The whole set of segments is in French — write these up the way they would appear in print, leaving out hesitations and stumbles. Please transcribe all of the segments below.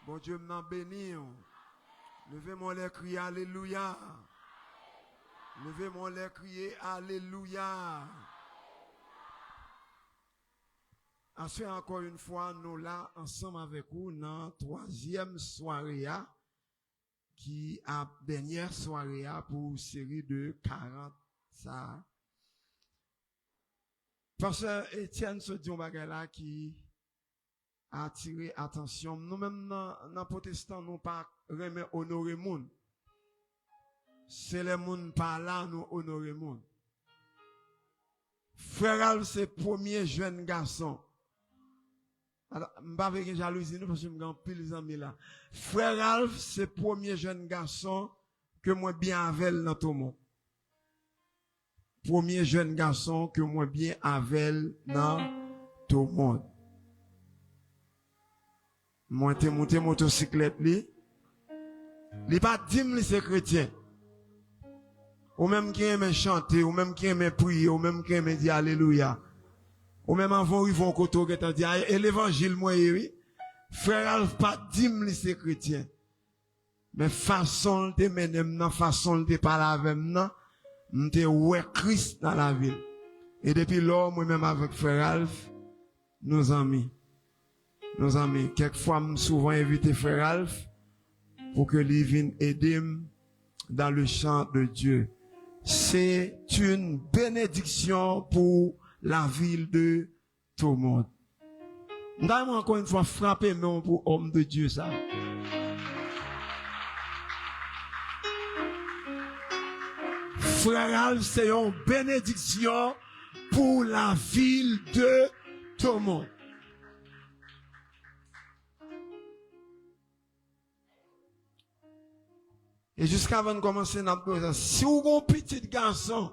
Bon Dieu m'a béni. Levez-moi les crier Alléluia. Levez-moi les crier Alléluia. Ensuite, encore une fois, nous là, ensemble avec vous, dans la troisième soirée, qui a dernière soirée pour une série de 40, ça. Pasteur Étienne se dit, là, qui a attiré attention. Nous-mêmes, dans protestants, nous pas remet honorer monde. C'est les monde par là, nous honorer monde. Frère Alf, c'est le premier jeune garçon. Alors, je ne vais pas avec jalousie, parce que je suis pile d'amis là. Frère Alf, c'est le premier jeune garçon que moi bien avec dans tout le monde. Premier jeune garçon que moi bien avec dans tout le monde. Moi, t'es monté motocyclette, li pas dit que c'est chrétien. Ou même qui aime chanter, ou même qui aime prier, ou même qui aime dire Alléluia. Ou même avant, ils vont côté qui t'a dit, et l'évangile, moi, oui. Frère Alf, pas dit que c'est chrétien. Mais façon de mener, façon de parler avec moi, m'te ouais Christ dans la ville. Et depuis lors, moi-même avec frère Alf, nos amis. Quelquefois, souvent invité frère Alf pour que lui vienne aider dans le champ de Dieu. C'est une bénédiction pour la ville de tout le monde. D'ailleurs, encore une fois, frapper non pour homme de Dieu, ça. Frère Alf, c'est une bénédiction pour la ville de tout le monde. Et jusqu'avant de commencer notre dire, si vous avez un petit garçon,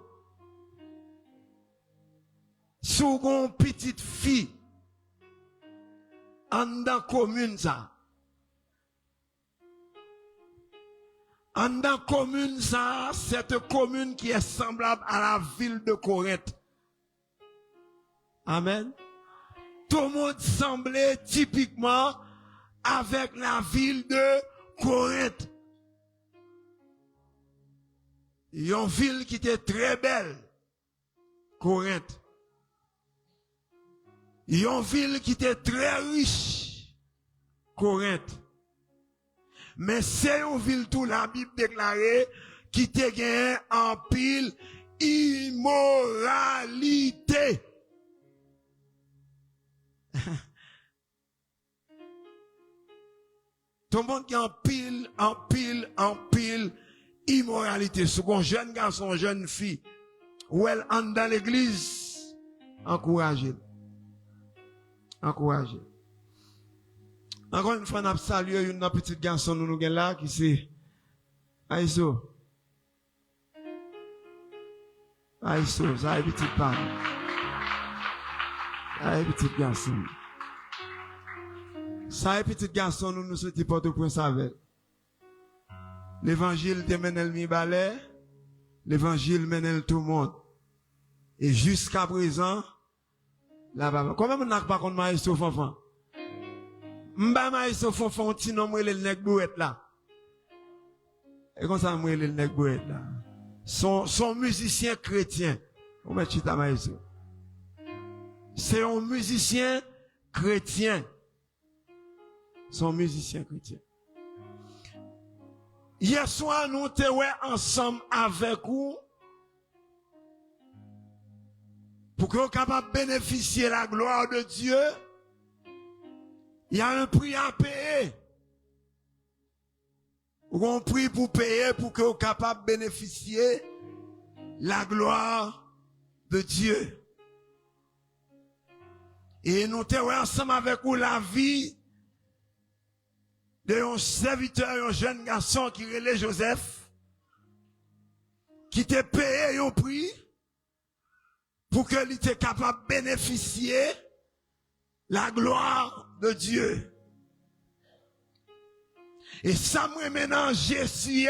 si vous avez une petite fille, en dans commune ça, en dans commune ça, cette commune qui est semblable à la ville de Corinthe. Amen. Tout le monde semblait typiquement avec la ville de Corinthe. Une ville qui était très belle, Corinthe. Une ville qui était très riche, Corinthe. Mais c'est une ville tout la Bible déclarée qui était gagné en pile immoralité. Tout le monde qui en pile immoralité. Ce qu'on jeune garçon, jeune fille, ou elle entre dans l'église, encouragez. Encore une fois, nous saluons une petite garçon nous là qui c'est Aïsso. Ça est petit pas. Ça est petit garçon. Ça est petit garçon nous souhaitons Port-au-Prince avec. L'évangile te mène le mi-balai, l'évangile mène tout le monde. Et jusqu'à présent, là-bas, comment on n'a pas contre Maïso Fonfon? M'ba Maïso Fonfon, ti non mwele le nek bouette là. Et comme ça mwele le nek bouette là. Son musicien chrétien. On met chita Maïso. C'est un musicien chrétien. Son musicien chrétien. Hier soir, nous étions ensemble avec vous pour que vous soyez capables de bénéficier de la gloire de Dieu. Il y a un prix à payer. Un prix pour payer pour que vous soyez capables de bénéficier de la gloire de Dieu. Et nous étions ensemble avec vous la vie de un serviteur, un jeune garçon qui relait Joseph, qui t'a payé un prix pour qu'il était capable de bénéficier la gloire de Dieu. Et ça me maintenant Jésus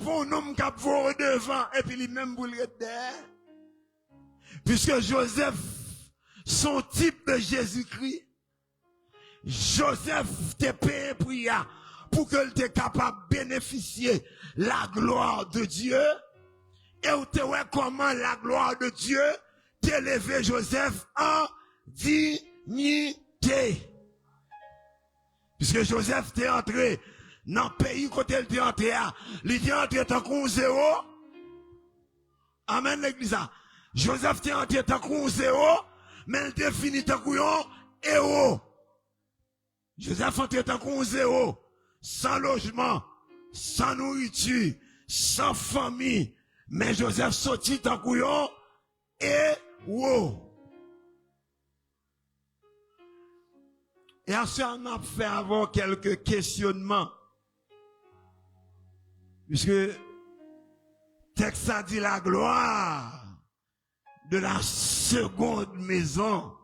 pour un homme qui a volé devant et puis lui-même pour le derrière. Puisque Joseph son type de Jésus-Christ, Joseph te payé pour que tu sois capable de bénéficier la gloire de Dieu. Et où te voit comment la gloire de Dieu t'élevé Joseph en dignité. Puisque Joseph t'est entré dans le pays côté il t'est entré, il t'est entré tant qu'on zéro. Amen l'église. Joseph t'est entré tant qu'on zéro, mais il t'est fini tant qu'on héros. Joseph entré tant qu'on zéro, sans logement, sans nourriture, sans famille. Mais Joseph sortit tant qu'on héros. Et ensuite, on a fait avoir quelques questionnements. Puisque le texte a dit la gloire de la seconde maison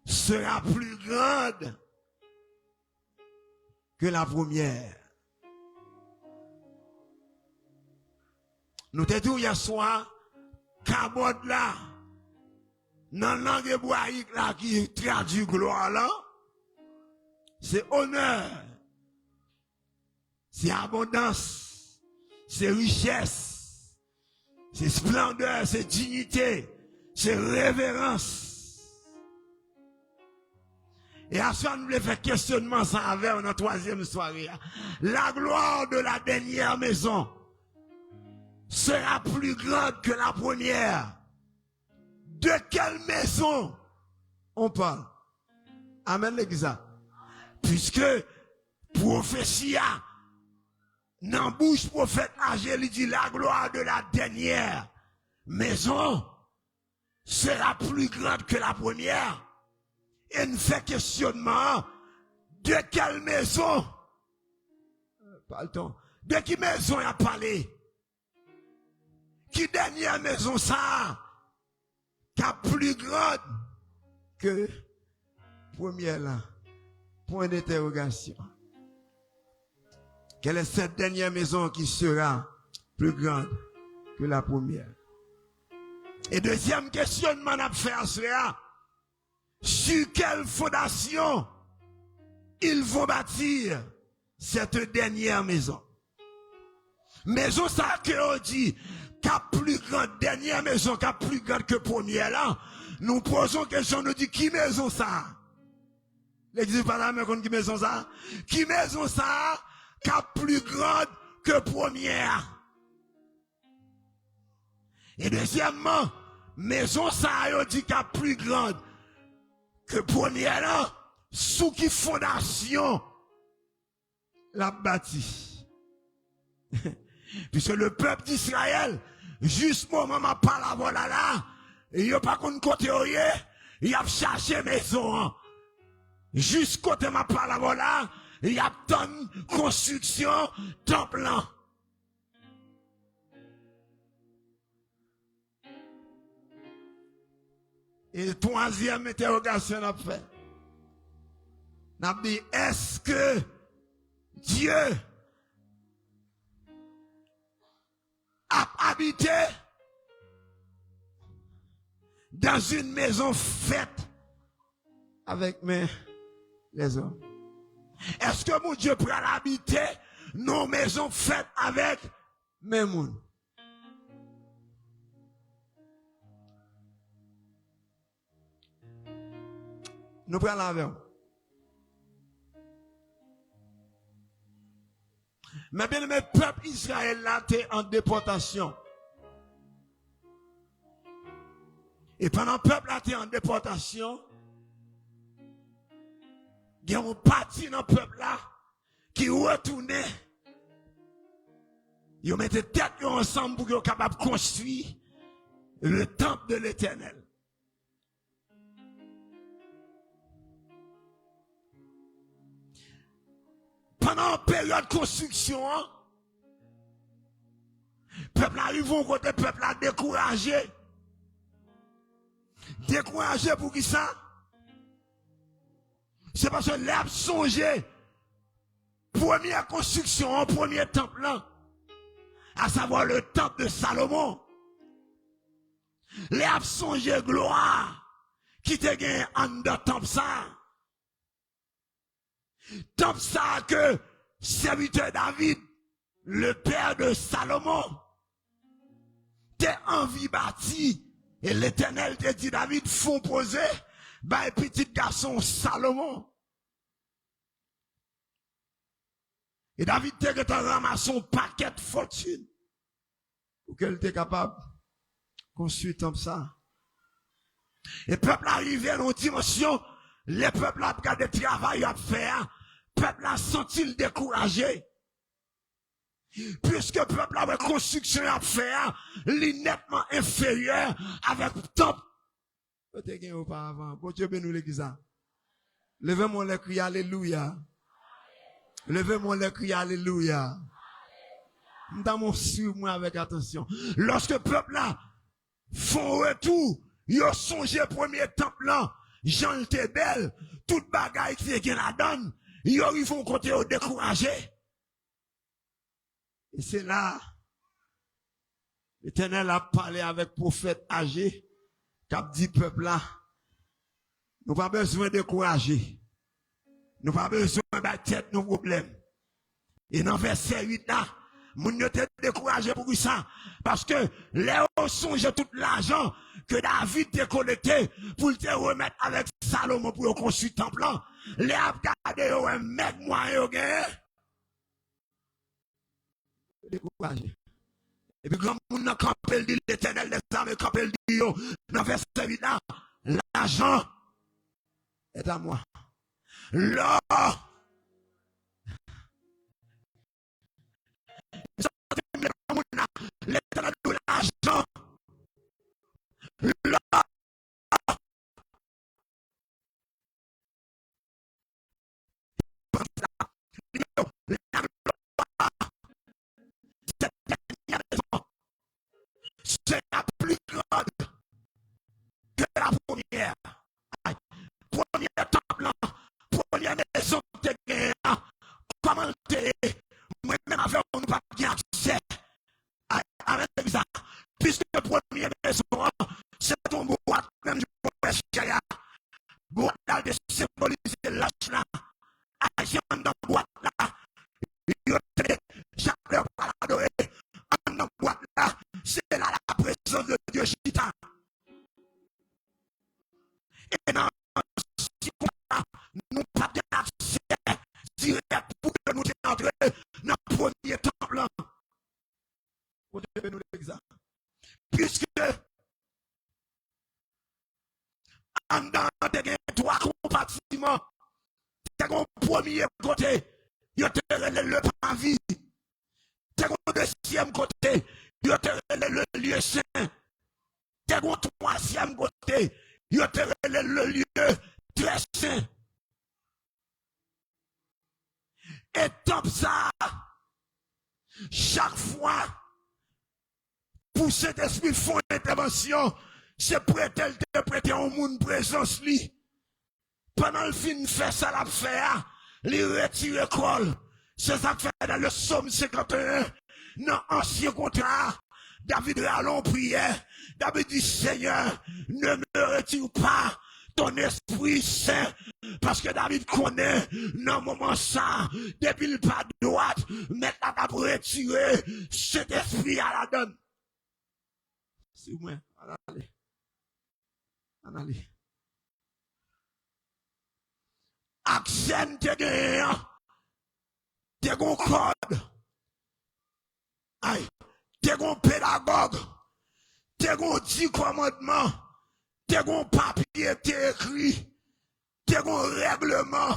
sera plus grande que la première. Nous t'ai dit hier soir, Cabot là, dans la langue hébraïque là qui traduit gloire là, c'est honneur, c'est abondance, c'est richesse, c'est splendeur, c'est dignité, c'est révérence. Et à ce moment, nous voulons faire questionnement ça avec notre troisième soirée. La gloire de la dernière maison sera plus grande que la première. De quelle maison on parle? Amen l'église. Puisque prophétie dans bouche prophète Agé, il dit la gloire de la dernière maison sera plus grande que la première. Et nous fait questionnement de quelle maison? Pas le temps. De qui maison il a parlé? Qui dernière maison ça? Qui est plus grande que première là? Point d'interrogation. Quelle est cette dernière maison qui sera plus grande que la première? Et deuxième questionnement à faire sera, sur quelle fondation ils vont bâtir cette dernière maison? Maison ça que on dit, qu'a plus grande, dernière maison, qu'a plus grande que première là. Nous posons question, nous dit, qui maison ça? L'église par la main contre qui maison ça? Qui maison ça? Qu'a plus grande que première? Et deuxièmement, maison ça, on dit qu'a plus grande que première là, sous qui fondation la bâtie. Puisque le peuple d'Israël, juste moment ma parole là, il n'y a pas qu'on côté il a cherché maison. Juste côté ma parole là, il y a tant construction temple là. Et troisième interrogation n'a fait. N'a dit, est-ce que Dieu a habité dans une maison faite avec les hommes? Est-ce que mon Dieu peut habiter nos maisons faites avec mes mouns? Nous prenons l'avion. Mais bien, le peuple Israël là, était en déportation. Et pendant que le peuple là, était en déportation, il y a une partie dans le peuple là qui retournait. Ils mettaient tête ensemble pour qu'ils soient capables de construire le temple de l'Éternel. Pendant la période de construction, le peuple arrive au côté, le peuple a découragé. Découragé pour qui ça? C'est parce que l'herbe songeait. Première construction, premier temple là, à savoir le temple de Salomon. L'herbe songeait gloire qui te gagne en de temple ça. Temple ça que serviteur David, le père de Salomon, t'es envie bâti. Et l'Éternel te dit, David, font poser, bah, petit garçon Salomon. Et David te ramasse son paquet de fortune. Pour qu'elle était capable de construire comme ça. Et peuple arrivé à une dimension, les peuples ont regardé le travail à faire, peuple a senti le découragé. Puisque le peuple a une construction à faire, nettement inférieure avec temps. Peut-être qu'il y a auparavant. Bon Dieu bénisse l'église. Levez-moi le cri, alléluia. Levez-moi le cri, alléluia. Dans mon sur moi avec attention. Lorsque le peuple là font retour, ils ont songé premier temple là, Jean était belle, toute bagaille qui est la donne, ils vont côté au découragé. Et c'est là, l'Éternel a parlé avec prophète âgé, qui a dit peuple là, nous pas besoin de décourager. Nous pas besoin de tête nos problèmes. Et dans verset 8 là, moun ne te découragé pour ça. Parce que les songe tout l'argent que David a collecté pour te remettre avec Salomon pour construire le temple. Les a gardé un mec moyen découragé. Et puis quand moun n'a campé dit l'Éternel des armées campé dit yo dans verset 8 là, l'argent est à moi. L'or l'Éternel de l'argent. L'or c'est la plus grande que la première. Première temple, première maison de guerre. Comment t'es, moi-même avec on pas bien accès. Avec ça, puisque la première maison, c'est ton boîte, même du boîte, boîte là de symboliser l'âge là. Agent dans boîte là, chaque heure par adorer, dans boîte là, c'est là la présence de Dieu Chita. Et dans nous pas d'accès direct pour que nous entrions dans le premier temple. Puisque en dans trois compartiments, t'as un premier côté, il te le parvis. T'as un deuxième côté, il te le lieu saint. T'as un troisième côté, il te le lieu très saint. Et comme ça, chaque fois, pour cet esprit font intervention, c'est prêter au monde présence li. Pendant le film fait ça la faire, li retire col. C'est ça que fait dans le psaume 51, dans l'ancien contrat, David allons prière, David dit Seigneur, ne me retire pas ton esprit saint, parce que David connaît, dans le moment ça, depuis le pas de droite, maintenant t'as retirer cet esprit à la donne. C'est moi, allez. Allez. Accent te gagne, te gon code, aïe, te gon pédagogue, te gon 10 commandements, te gon papier te écrit, te gon règlement,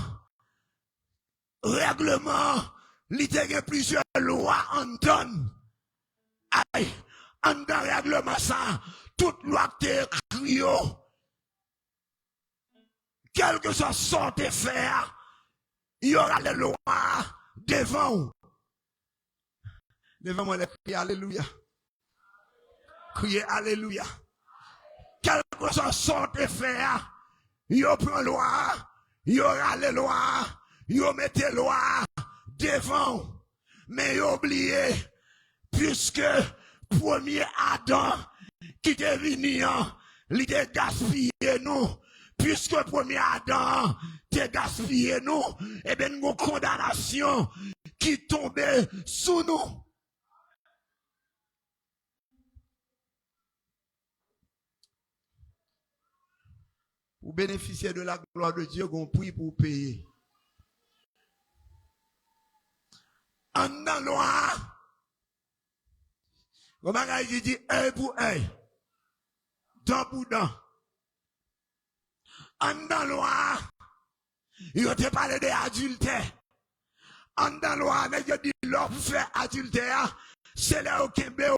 li te gen plusieurs lois en donne, aïe, en dans règlement ça, toute loi te écrit, quel que soit son te faire, il y aura les lois devant vous. Devant moi, les crier alléluia. Crier alléluia. Quel que soit son te faire, il y aura loi, il y aura les lois, il y aura les lois devant. Mais oubliez, puisque premier Adam qui est venu, il a gaspillé nous. puisque premier Adam te gaspillé nous, et bien nous condamnation qui tombait sous nous. Pour bénéficier de la gloire de Dieu, on prie pour payer. En dans loi, on va dire œil pour œil, dent pour dent. En dans loi, il te parlé de adultère. En dans loi, il dit l'homme fait adultère, c'est là au Québec,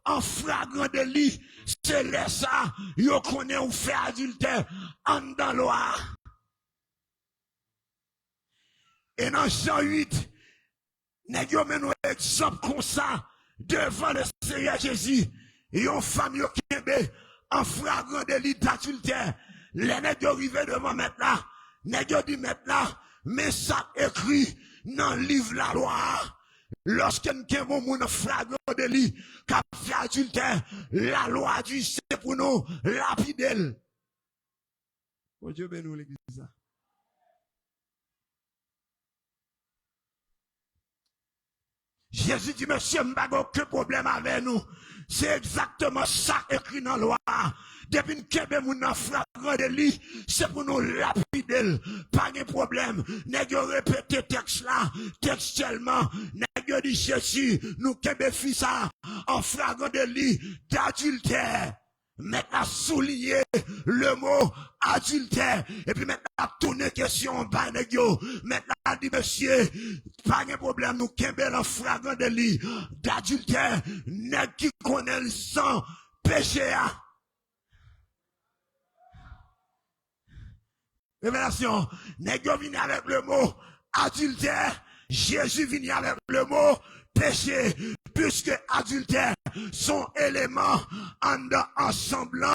en flagrant délit, c'est là ça, il connaît ou fait adultère. En dans loi. Et dans Jean 8, nous avons un exemple comme ça, devant le Seigneur Jésus, et une femme au Québec, en flagrant délit d'adultère. Les nègres arrivés devant maintenant, nègres dit maintenant, mais ça écrit dans le livre de la loi. Lorsqu'un moun flagrant délit, qu'a fait adultère, la loi dit c'est pour nous lapider. Oh Dieu bénisse l'église. Jésus dit, monsieur, m'pas aucun problème avec nous. C'est exactement ça écrit dans la loi. Depuis que nous avons flagrant délit, c'est pour nous lapider. Pas de problème. Nous répété texte là, textuellement. Nous dit Jésus, nous kebe fait ça en flagrant délit d'adultère. Maintenant souligner le mot adultère et puis maintenant tourner question par négio. Maintenant dit monsieur, pas de problème, nous kembel en flagrant délit d'adultère, nèg qui connaît le sang péché. Révélation, nèg vient avec le mot adultère, Jésus vient avec le mot péché, puisque adultère sont éléments ensemblant,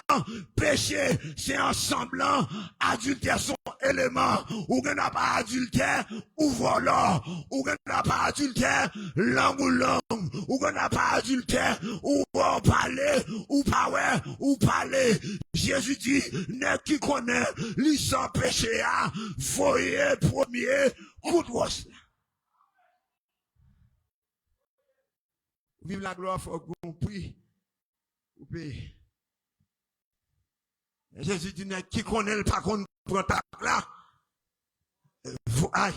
péché c'est ensemblant, adultère sont éléments, ou qu'on n'a pas adultère, ou volant, ou qu'on n'a pas adultère, langue ou langue, ou qu'on n'a pas adultère, ou parler, ou pas ou parler. Jésus dit, n'est qui connaît, lui sans péché, voyez premier coup de roche. Vive la gloire, faut qu'on prie. Jésus dit, qui connaît le pas qu'on prend ta là. Aïe.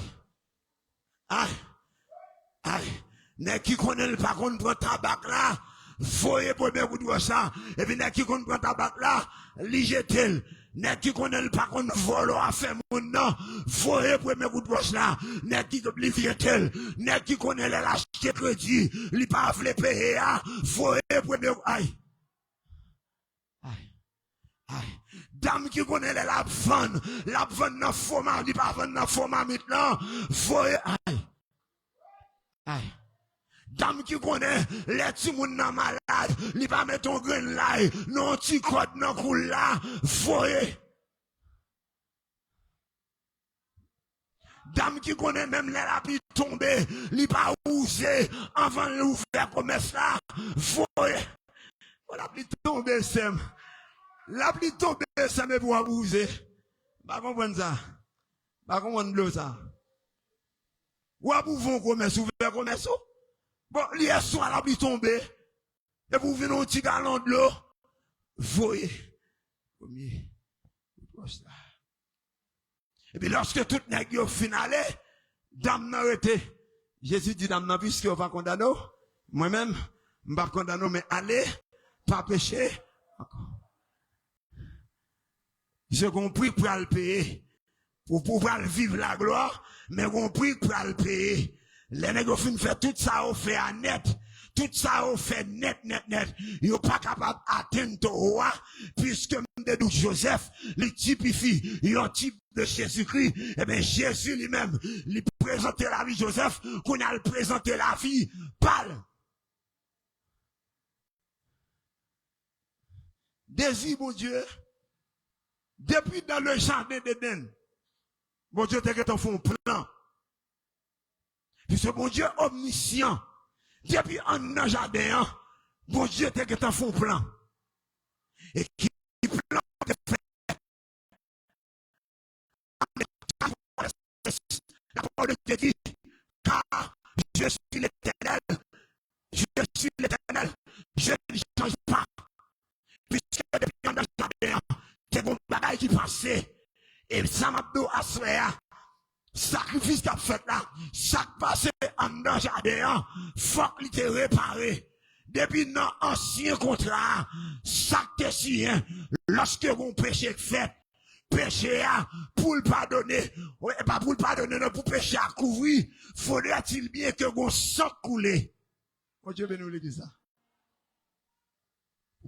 N'est qui connaît le pas qu'on prend tabac là. Voyez pour bien vous dire ça. Et puis n'est qui connaît prend tabac là. Ligetel. N'est qui connaît le pas qu'on vole à faire mon nom. Voyez pour bien vous dire ça. N'est qui ligetel. N'est qui connaît l'acheter crédit. Li pas vle payer. Voyez pour bien. Aïe. Dame qui connaît la vente dans format, il pas vendre dans format maintenant. Voyez, aïe. Dame qui connaît les petits moun nan malade, il pas mettre ton grain là, non petit code nan coule là. Voyez. Dame qui connaît même les lapis tombés, il pas ousé avant l'ouvrir commerce là. Voyez. La pluie tombe, c'est. La pluie tombe, c'est me pour abuser. Pas comprendre ça. Pas comprendre ça. Ou abouvons commerce, ouvert commerce. Bon, l'hier soir, la pluie tombe. Et vous venez un petit galon de l'eau. Voyez. Premier. Et puis lorsque tout n'est pas finale, dame n'a arrêté. Jésus dit, dame n'a puisque on va condamner. Moi-même, je ne vais pas condamner, mais allez, pas pécher. Encore. J'ai compris pour le payer. Pour pouvoir vivre la gloire, mais compris pour le payer. Les nègres fait tout ça au fait à net. Tout ça au fait net. Ils sont pas capables d'atteindre au roi, puisque de Joseph, le typifie, un type de Jésus-Christ. Eh bien, Jésus lui-même, lui présentait la vie de Joseph, qu'on a présenté la vie, pâle. Désir, mon Dieu. Depuis dans le jardin d'Éden, mon Dieu t'a fait un plan. Puisque mon Dieu omniscient, depuis en le jardin, mon Dieu t'a fait un plan. Et qui plan La parole de Dieu dit, car je suis l'Éternel, je suis l'Éternel, je ne change pas. Puisque depuis un jardin, c'est mon bagage qui passait. Et ça m'a dit à soi, sacrifice qu'a fait là, ça passé en dans jardin, faut qu'il te réparé. Depuis dans ancien contrat, ça te signé, lorsque vous péché fait, péché pour le pardonner, ouais, pas pour le pardonner, non, pour péché à couvrir, faudrait-il bien que vous sang coulé. Mon Dieu bénisse l'église ça.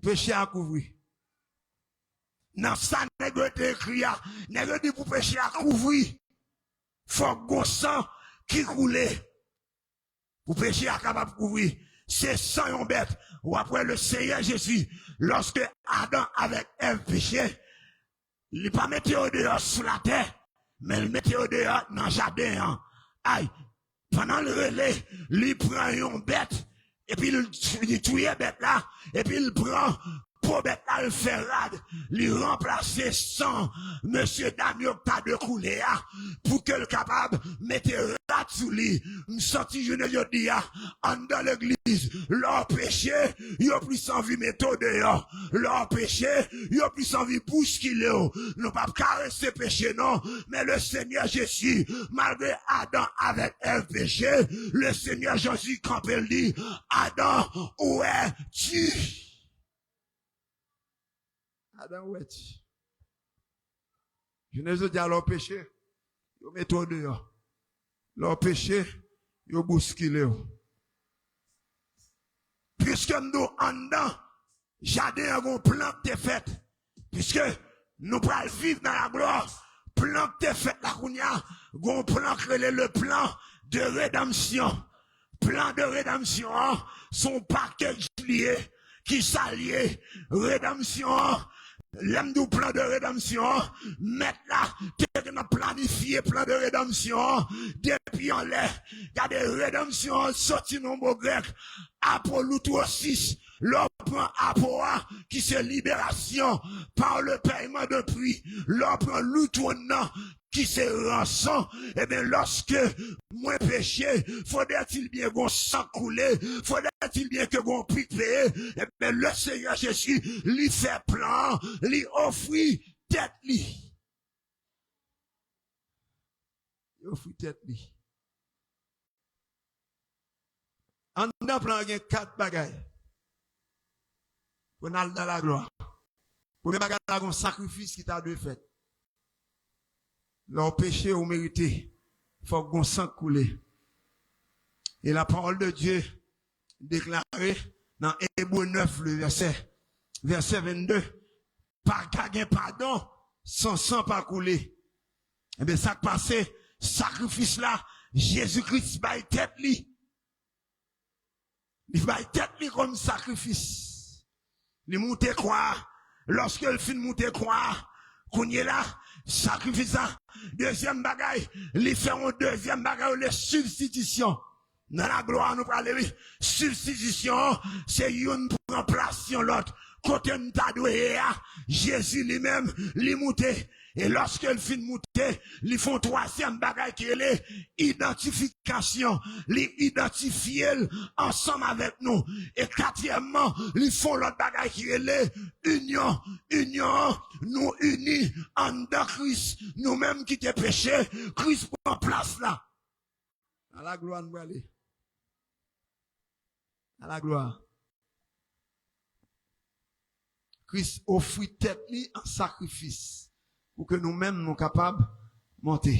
Péché à couvrir. Dans ça, nègre écrit, nègre dit pour péché à couvrir. Faut que sang qui coule. Pour péché à capable de couvrir. C'est sang yon bête. Ou après le Seigneur Jésus, lorsque Adam avec Ève péché, il pas mettre au dehors sous la terre, mais il mettait au dehors dans le jardin. Aïe. Pendant le relais, il prend yon bête, et puis il tue bête là, et puis il prend pour bête là, il fait rade, il remplace sans monsieur Damien pas de couler, pour que le capable mette rade sous lui. M'sorti je ne dis, en dans l'église, leur péché, y'a plus envie mettre dehors, leur péché, y'a plus envie bousculer, non pas caresser péché, non, mais le Seigneur Jésus, malgré Adam avec Ève péché, le Seigneur Jésus, quand il dit, Adam, où es-tu? Adam, où es-tu? Je ne veux dire leur péché, ils mettent au dehors. Leur péché, ils bousculent. Puisque nous, en dedans, jardin, avons plan de fait. Puisque nous pourrons vivre dans la gloire, plan de fait, la kounia, gon plan créé le plan de rédemption. Plan de rédemption, son package lié, qui s'allie, rédemption, l'aime du plan de rédemption, mettre là, t'es planifié plan de rédemption, depuis en l'air, il y a des rédemptions sorties dans le mot grec, Apolloutos 6, l'on prend Apoa, qui c'est libération par le paiement de prix, l'on prend l'outournant, qui c'est rançon, et bien lorsque moi péché, faudrait-il bien qu'on sang couler, faudrait-il bien que qu'on puisse payer, et bien le Seigneur Jésus, lui fait plan, lui offre tête lui. Il offre tête lui. En dedans plan, il y a 4 bagailles. Pour aller dans la gloire. Premier bagage, il y a un sacrifice qui t'a dû fait. Leur péché ou mérité, il faut qu'on sang couler. Et la parole de Dieu déclarée dans Hébreux 9, le verset 22, par gain pardon, sans sang pas couler. Eh bien, ça passé, sacrifice là, Jésus-Christ va tête li. Il va tête li comme sacrifice. Il monte quoi? Lorsque le fin monte quoi? Qu'on y est là, sacrifice ça. Deuxième bagaille, il fait un deuxième bagaille, les substitutions. Dans la gloire, nous parlons, substitution, c'est une pour remplacer l'autre. Côté nous t'a doué, Jésus lui-même, lui monté. Et lorsque le fin monté, ils font troisième bagaille qui est l'identification. Ils identifient ensemble avec nous. Et quatrièmement, ils font l'autre bagaille qui est l'union. Union, nous unis en dans Christ. Nous-mêmes qui t'es péché, Christ prend place là. À la gloire, nous allons. À la gloire. Christ offre tête li en sacrifice pour que nous-mêmes nous capables de monter.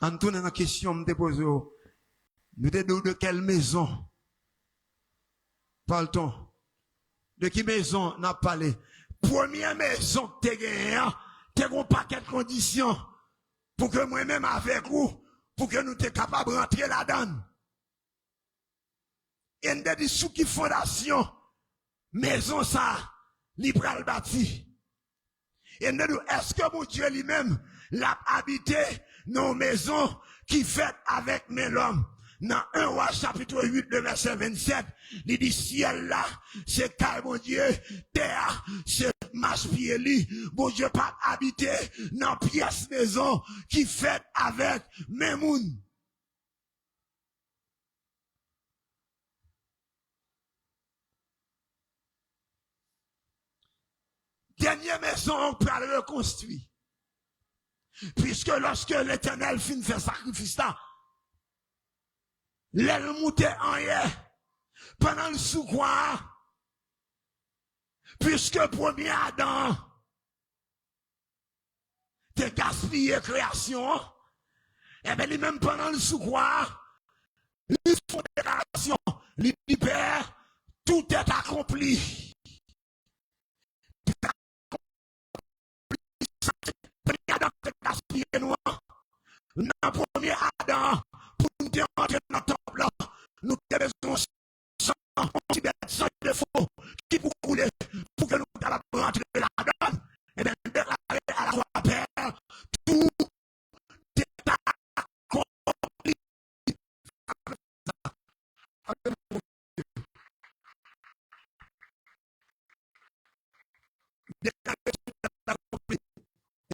En tournant la question, me dépose, nous te de quelle maison parle-t-on? De qui maison n'a parlé? Première maison que t'es gagné, t'es un paquet de conditions pour que moi-même avec vous, pour que nous t'es capables de rentrer là-dedans. Et nous dit sous qui fondation, maison ça, libéral bâti. Et nous dit, est-ce que mon Dieu lui-même l'a habité nos maisons qui fait avec mes l'homme? Dans 1 Roi chapitre 8, le verset 27, il dit ciel là, c'est calme, mon Dieu, terre, c'est marche pied li, bon Dieu pas habiter dans pièce maison qui fait avec mes moun. Dernière maison, on peut la reconstruire. Puisque lorsque l'Éternel finit de faire sacrifice là, l'aile montait en hier, pendant le sous-quoi, puisque premier Adam, t'es gaspillé création, et bien lui-même pendant le sous-quoi, il faut déclaration, il dit Père, tout est accompli. Adam t'es gaspillé nous. Dans le premier Adam, pour nous entrer dans le temple là, nous devons sang de faux qui pour couler, pour que nous puissions rentrer là-dedans, et bien déclarer à la croix Père, tout est accompli.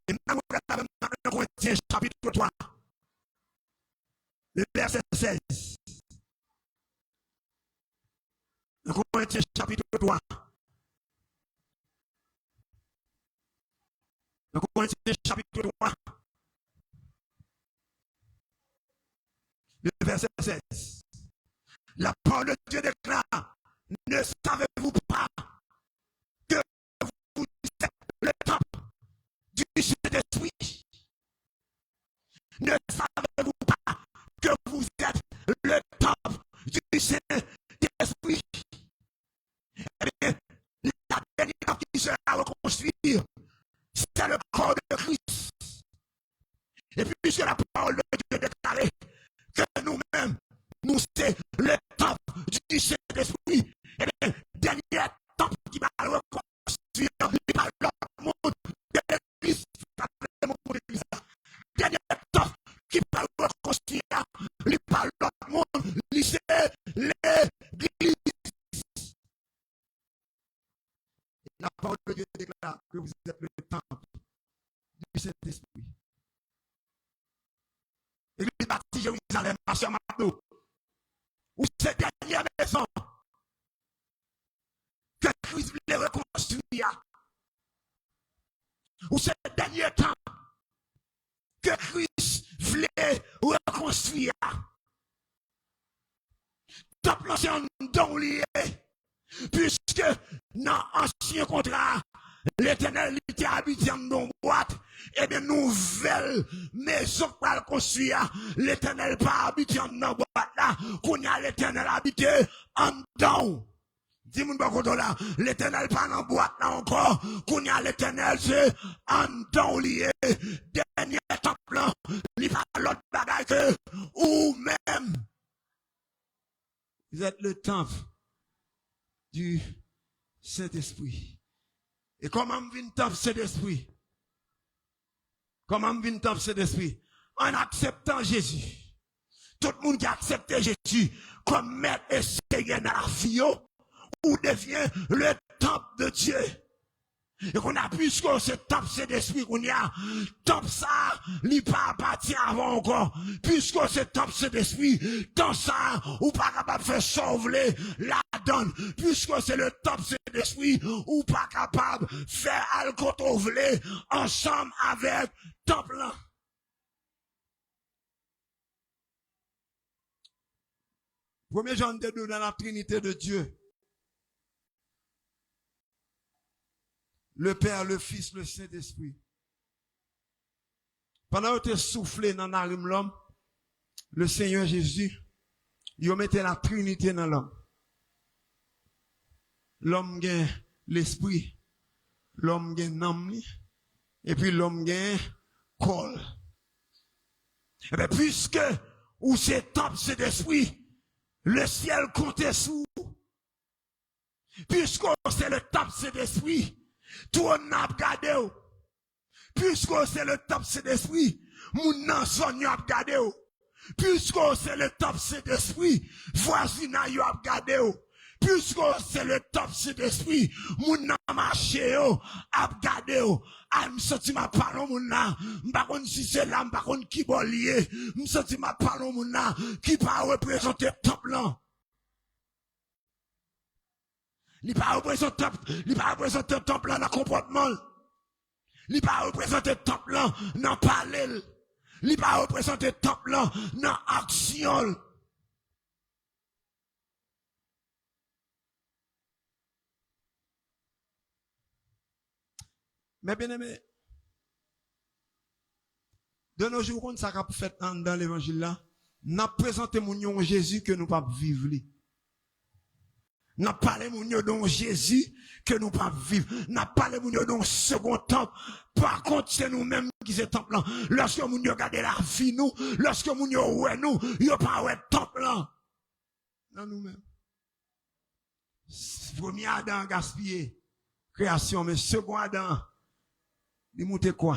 Et maintenant, dans 1 Corinthiens chapitre 3, le verset 16. 1 Corinthiens chapitre 3. 1 Corinthiens chapitre 3. Le verset 16. La parole de Dieu déclare, ne savez-vous pas que vous êtes le temple du Saint-Esprit? Ne savez-vous pas que vous êtes le temple du Saint-Esprit? Eh bien, la dernière qui sera reconstruire, c'est le corps de Christ. Et puis, puisque la parole de Dieu déclare que nous-mêmes, nous c'est le temple du Saint-Esprit, et bien, dernier temple qui va reconstruire, il va le monde de l'Église, dernier temple qui va reconstruire, il va le monde, c'est l'Église. La parole de Dieu déclare que vous êtes le temple du Saint-Esprit. L'église bâtie Jérusalem, ma chère Mado, où cette dernière maison que Christ voulait reconstruire, où ce dernier temps que Christ voulait reconstruire, temple c'est un don lié, puisque dans l'ancien contrat, l'Éternel était habité dans une boîte, et bien nouvelle maison pour le construire, l'Éternel pas habité dans une boîte là, qu'on y a l'Éternel habité en dedans. Dis-moi pas là, l'Éternel pas dans boîte là encore, qu'on y a l'Éternel c'est en dedans lié, dernier temple là, il pas l'autre bagaille que, ou même. Vous êtes le temple du Saint-Esprit. Et comment on vient temple Saint-Esprit? Comment on vient temple Saint-Esprit? En acceptant Jésus. Tout le monde qui a accepté Jésus comme maître et seigneur dans la vie, ou devient le temple de Dieu. Et qu'on a plus que ce temple Saint-Esprit qu'on y a, temple ça, il pas appartient avant encore. Puisque ce temple Saint-Esprit, dans ça, ou pas capable de faire sauver la donne. Puisque c'est le temple Saint-Esprit, ou pas capable de faire alcotoveler ensemble avec temple là. Premier Jean de nous dans la Trinité de Dieu. Le Père, le Fils, le Saint-Esprit. Pendant que tu soufflé dans l'homme, le Seigneur Jésus, il mettait la Trinité dans l'homme. L'homme gagne l'esprit, l'homme gagne l'âme, et puis l'homme gagne corps. Et bien, puisque, ou c'est temple, c'est d'esprit, le ciel comptait sous. Puisque c'est le temple, c'est d'esprit, tout on a regardé. Puisque c'est le temple, c'est d'esprit, mon nan son a regardé. Puisque c'est le top Saint-Esprit, voisinage yo a gardé yo. Puisque c'est le top Saint-Esprit, moun nan marché yo, a gardé yo. A m'senti ma parole moun nan, m'bakon si c'est là, m'bakon qui bollier, m'senti ma parole moun nan, qui pa représenter top là. Li pa représenter top là dans comportement. Li pa représenter top là dans parler. Li pa représenter top là dans action. Mais bien aimé, de nos jours, quand ça a fait dans l'évangile là, n'a présenté mon Jésus que nous pas vivre. N'a parlé mon don Jésus que nous pas vivre. N'a parlé mon don second temple. Par contre, c'est nous-mêmes qui c'est temple là. Lorsque nous regardons la vie nous, lorsque nous ouais nous, yo pas ouais temple là. Dans nous-mêmes. Premier Adam gaspillé création, mais second Adam il monte quoi?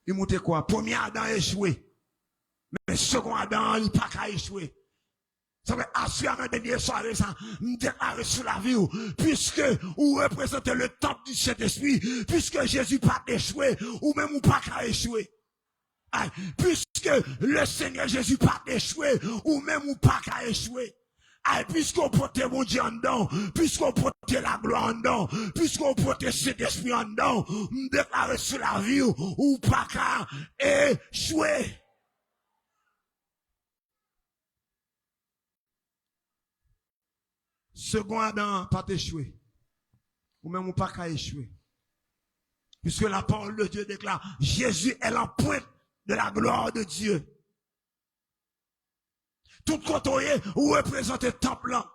Il monte quoi? Premier Adam échoué. Mais second Adam, il pas qu'à échouer. Ça veut assurer dernier soirée, ça, déclarer sur la vie, puisque vous représentez le temple du Saint-Esprit, puisque Jésus pas échoué, ou même ou pas qu'à échouer. Puisque le Seigneur Jésus pas échoué, ou même ou pas qu'à échouer. Puisqu'on porte mon Dieu en dedans, puisqu'on porte la gloire en dedans, puisqu'on porte cet esprit en dedans, déclarer sur la vie ou pas qu'à échouer. Second Adam pas échoué. Ou même ou pas qu'à échouer. Puisque la parole de Dieu déclare, Jésus est l'empreinte de la gloire de Dieu. Tout côté ou représenter temple là.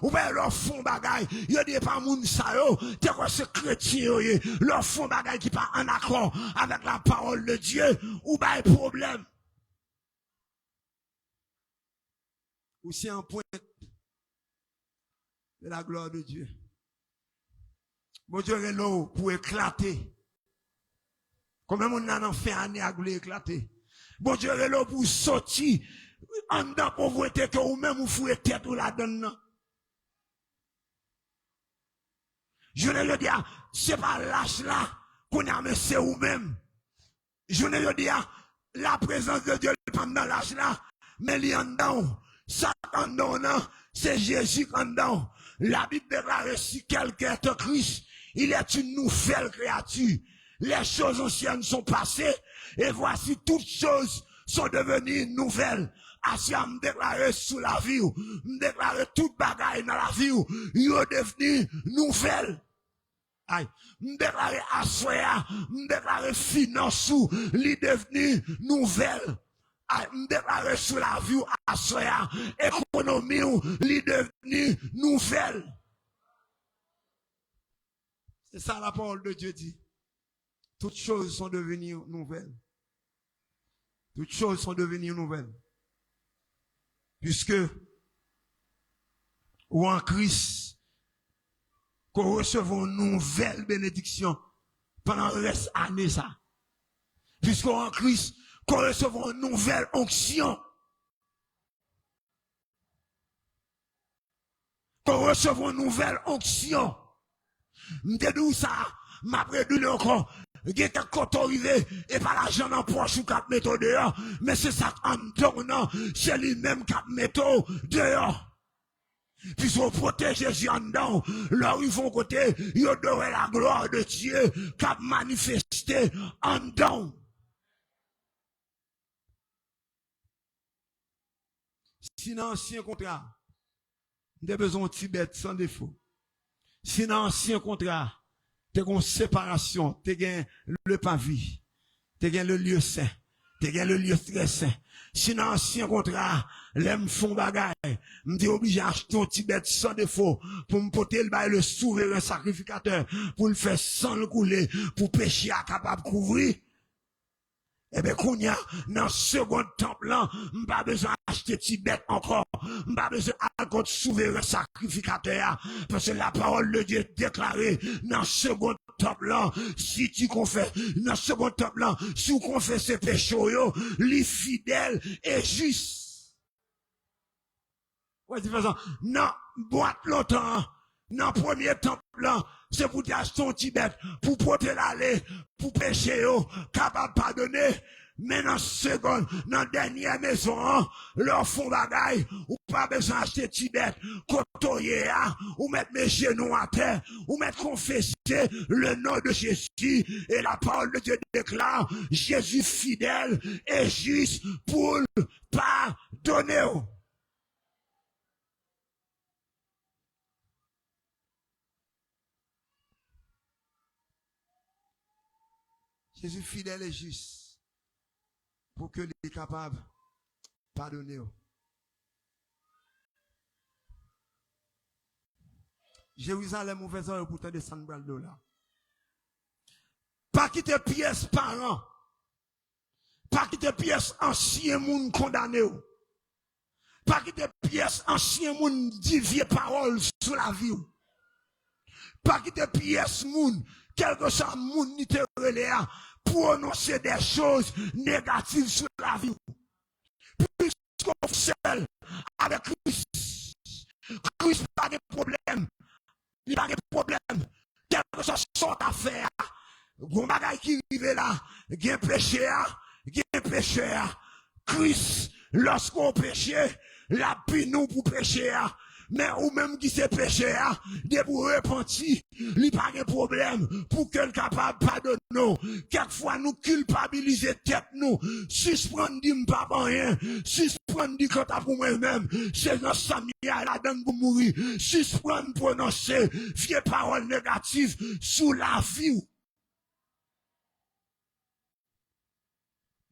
Ou bien leur fond bagay, yo dit pas moun sa yo, t'es quoi ce chrétien yo, leur fond bagay qui pas en accord avec la parole de Dieu, ou bien problème. Ou c'est un point de la gloire de Dieu. Bon Dieu est là pour éclater. Comme on a en fait année à éclater. Bon Dieu est là pour sortir en dedans pauvreté que ou même vous fouez tête ou la donne. Je ne le dis pas, c'est pas l'âge là qu'on a, mais c'est vous-même. Je ne le dis pas, la présence de Dieu n'est pas dans l'âge là, mais il est en dedans. Ça en dedans, c'est Jésus en dedans. La Bible déclare si quelqu'un est en Christ, il est une nouvelle créature. Les choses anciennes sont passées, et voici toutes choses sont devenues nouvelles. Asi a m'déclarer sous la vie, m'déclarer toute bagaille dans la vie, yo devenu nouvelle. Aïe, m'déclarer assoya, m'déclarer finance, li devenu nouvelle. Aïe, m'déclarer sous la vie, assoya, économie, li devenu nouvelle. C'est ça la parole de Dieu dit. Toutes choses sont devenues nouvelles. Toutes choses sont devenues nouvelles. Puisque, ou en Christ, qu'on recevons une nouvelle bénédiction pendant le reste année ça. Puisqu'en Christ, qu'on recevons une nouvelle onction. Qu'on recevons une nouvelle onction. M'dedou ça, m'a prédit encore. Il y a quelques arrivé et par l'argent dans poche ou 4 métaux dehors. Mais c'est ça en tournant, c'est lui-même 4 métaux dehors. Puis on protège Jésus en dedans. Là où ils vont côté, ils adorent la gloire de Dieu qui a manifesté en dedans. Si dans l'ancien contrat, nous avons besoin de Tibet sans défaut. Si dans l'ancien contrat, t'es une séparation, t'es le pavis, t'es le lieu saint, t'es le lieu très saint. Si dans l'ancien contrat, l'aime font bagaille, m'te obligé à acheter un Tibet sans défaut, pour me porter le souverain sacrificateur, pour le faire sans le couler, pour pécher à capable couvrir. Eh bien, qu'on y a, dans le second temple, là, m'pas besoin d'acheter Tibet encore. M'pas besoin de souverain sacrificateur. Parce que la parole de Dieu est déclarée dans le second temple, là. Si tu confesses, dans le second temple, là, si tu confesses ses péchés, les fidèles et juste. Ouais, c'est façon. Non, boîte longtemps. Dans le premier temple, là, c'est pour t'acheter ton Tibet, pour porter l'aller, pour pécher, capable de pardonner. Mais dans la seconde, dans la dernière maison, leur fond bagaille, ou pas besoin d'acheter Tibet, côtoyer, ou mettre mes genoux à terre, ou mettre confesser le nom de Jésus, et la parole de Dieu déclare, Jésus fidèle et juste pour pardonner. Jésus fidèle et juste pour que les capables de pardonner. Jérusalem ouvert ça pour te descendre là. Pas quitter pièce parents. Pas quitter pièce ancien monde condamné. Pas quitter pièce ancien monde dit vieille parole sur la vie. Pas quitter pièce monde quelque chose monde ni te relé prononcer des choses négatives sur la vie. Puisqu'on seul avec Christ. Christ pas de problème. Il pas de problème. Quelque chose sont à faire. Gon bagay qui rive là, gen péché. Christ, lorsqu'on péché, la pi nous pour pécher. Mais ou même qui se péché, de pour repentir, il pas de problème pour qu'elle capable de pardonner. Quelquefois nous culpabiliser tête nous, suspendre dit pas rien, suspendre dit quand pour moi-même, c'est dans Samia la donne pour mourir, suspendre prononcer vieilles paroles négatives sous la vie.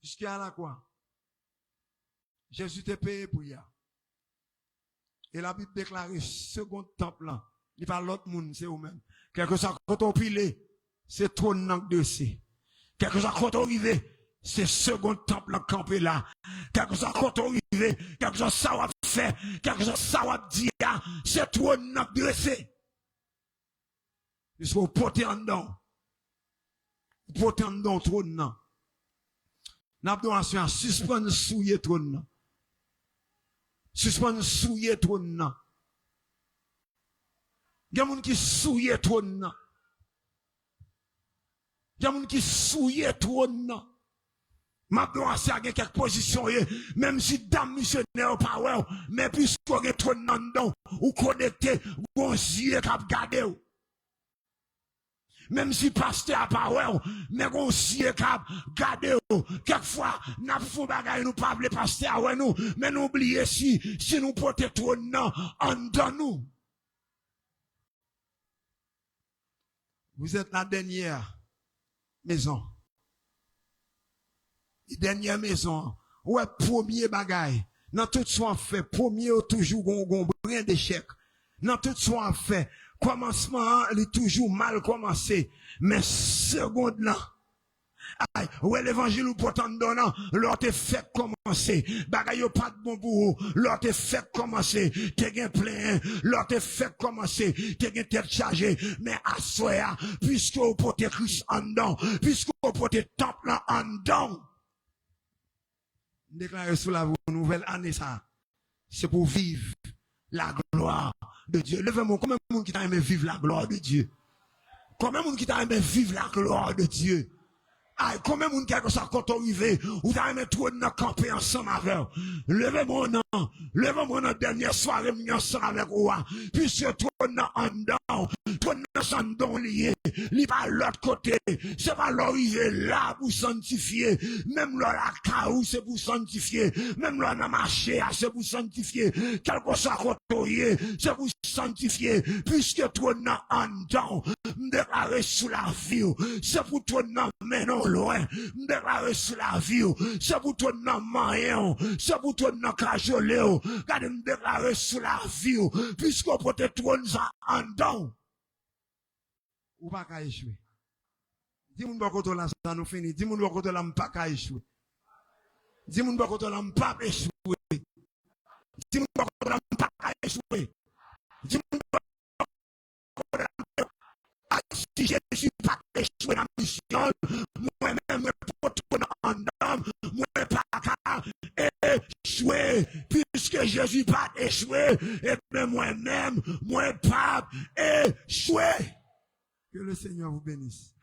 Jusqu'à la quoi? Jésus t'a payé pour y. Et la Bible déclare, second temple là, il parle l'autre monde, c'est vous-même. Quelque chose quand on pile, c'est trop de dossier. Quelque chose quand on arrive, c'est second temple là, campé là. Quelque chose quand on arrive, quelque chose ça va faire, quelque chose ça va dire, c'est trop de dossier. Il faut porter en dedans. Porter en dedans trop de nom. N'a pas besoin de suspendre souiller trop de nom. Suspendre souiller trop de nom. Il y a des gens qui souillent trop de nom. Il y a des gens qui souillent trop de nom. Maintenant, c'est à quelques positions, même si dame missionnaire pas ouais, mais puisqu'on est trop de nom, ou connecté, ou yeux qui regardé. Même si pasteur a pas ouais, mais on s'y est gardé. Quelquefois, n'a pas bagay nous pas le pasteur ouais nous, mais nous oublier si nous portons trop de nom en dedans nous. Vous êtes la dernière maison. La dernière maison. Ouais, premier bagay. Dans tout ce fait, premier toujours gon brin d'échec. Dans tout ce fait, commencement, il est toujours mal commencé. Mais seconde là, aïe, ouais, l'évangile ou pourtant donnant, l'autre te fait commencer. Bagay yo pas de bon pour l'autre te fait commencer. T'es gen plein, l'autre te fait commencer. T'es gen tête chargée. Mais à soi, puisque vous portez Christ en dedans, puisque vous portez temple en dedans. Déclarer sous la nouvelle année ça. C'est pour vivre la gloire de Dieu. Levez-moi, combien de monde qui t'a aimé vivre la gloire de Dieu? Combien de monde qui t'a aimé vivre la gloire de Dieu? Aïe, combien de monde qui a ça quand on arrive, ou t'as aimé tout de camper ensemble avec? Levez-moi non, dernière soirée, ensemble avec vous, puisque tout en dedans, tout en dedans lié, li pas l'autre côté, c'est pas l'arrivée là pour sanctifier, même là la caou c'est pour sanctifier, même là dans marché c'est pour sanctifier, quelque chose côté, c'est pour sanctifier, puisque tout en dedans, déclaré sous la vie, c'est pour tout maintenant loin, déclaré sous la vie, c'est pour tout moyen, c'est pour tout cajolé, regardez me déclarer sous la vie, puisque peut-être tout en dedans. Ou pas qu'à échouer. Dis-moi bon côté là, ça nous finit. Dis-moi bon côté là, m'pas qu'à échouer. Dis-moi bon côté là, m'pas échouer. Dis-moi bon côté là, m'pas qu'à échouer. Dis-moi bon côté là, si je ne suis pas échoué dans la mission, moi-même, je peux en homme, moi pas qu'à échouer, puisque je ne suis pas échoué, et bien moi-même, moi pas échoué. Que le Seigneur vous bénisse.